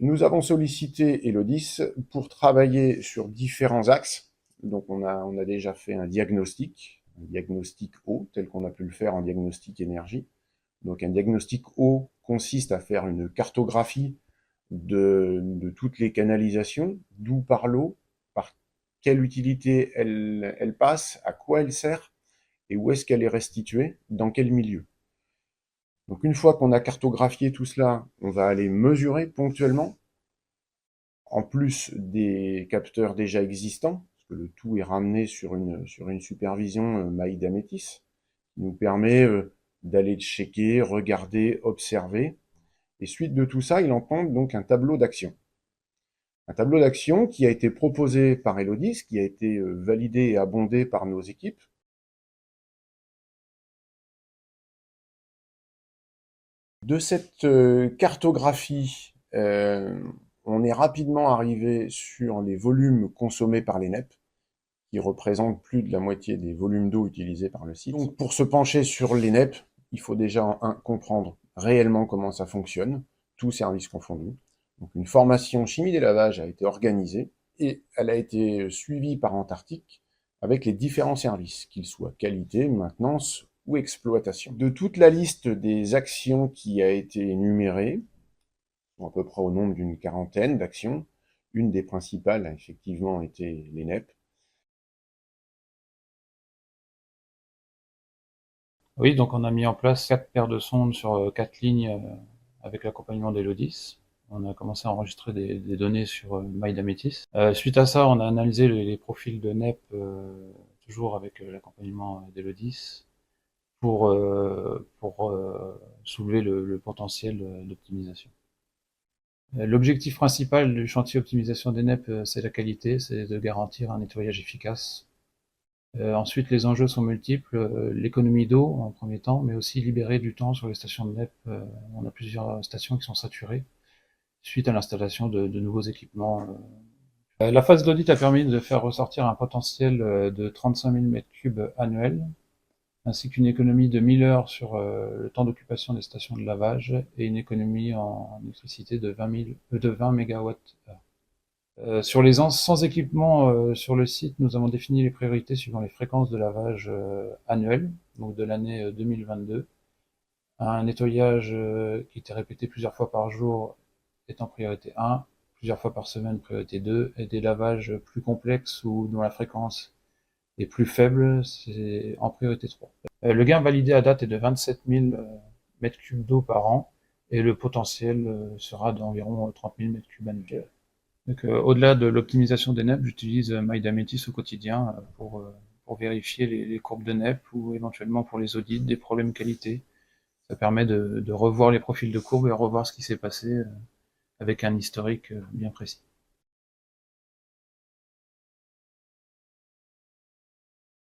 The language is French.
Nous avons sollicité Elodis pour travailler sur différents axes. Donc on a déjà fait un diagnostic eau, tel qu'on a pu le faire en diagnostic énergie. Donc un diagnostic eau consiste à faire une cartographie de toutes les canalisations, d'où part l'eau, par quelle utilité elle passe, à quoi elle sert, et où est-ce qu'elle est restituée, dans quel milieu. Donc une fois qu'on a cartographié tout cela, on va aller mesurer ponctuellement, en plus des capteurs déjà existants, parce que le tout est ramené sur une supervision Maïda Métis, qui nous permet d'aller checker, regarder, observer. Et suite de tout ça, il en prend donc un tableau d'action. Un tableau d'action qui a été proposé par Elodis, qui a été validé et abondé par nos équipes. De cette cartographie, on est rapidement arrivé sur les volumes consommés par les NEP, qui représentent plus de la moitié des volumes d'eau utilisés par le site. Donc pour se pencher sur les NEP, il faut déjà comprendre réellement comment ça fonctionne, tous services confondus. Donc une formation chimie des lavages a été organisée et elle a été suivie par Antarctique avec les différents services, qu'ils soient qualité, maintenance ou exploitation. De toute la liste des actions qui a été énumérée, à peu près au nombre d'une quarantaine d'actions, une des principales a effectivement été les NEP. Oui, donc on a mis en place 4 paires de sondes sur 4 lignes avec l'accompagnement d'Elodis. On a commencé à enregistrer des données sur Maïda Métis. Suite à ça, on a analysé les profils de NEP, toujours avec l'accompagnement d'Elodis, pour soulever le potentiel d'optimisation. L'objectif principal du chantier optimisation des NEP, c'est la qualité, c'est de garantir un nettoyage efficace. Ensuite, les enjeux sont multiples, l'économie d'eau en premier temps, mais aussi libérer du temps sur les stations de NEP. On a plusieurs stations qui sont saturées suite à l'installation de nouveaux équipements. La phase d'audit a permis de faire ressortir un potentiel de 35 000 m3 annuels, ainsi qu'une économie de 1000 heures sur le temps d'occupation des stations de lavage et une économie en électricité de 20 MWh. Sur les sans équipement sur le site, nous avons défini les priorités suivant les fréquences de lavage annuelles, donc de l'année 2022. Un nettoyage qui était répété plusieurs fois par jour est en priorité 1, plusieurs fois par semaine priorité 2, et des lavages plus complexes ou dont la fréquence est plus faible, c'est en priorité 3. Le gain validé à date est de 27 000 m3 d'eau par an, et le potentiel sera d'environ 30 000 m3 annuels. Donc, au-delà de l'optimisation des NEP, j'utilise Maïda Métis au quotidien pour vérifier les courbes de NEP ou éventuellement pour les audits des problèmes qualité. Ça permet de revoir les profils de courbes et revoir ce qui s'est passé avec un historique bien précis.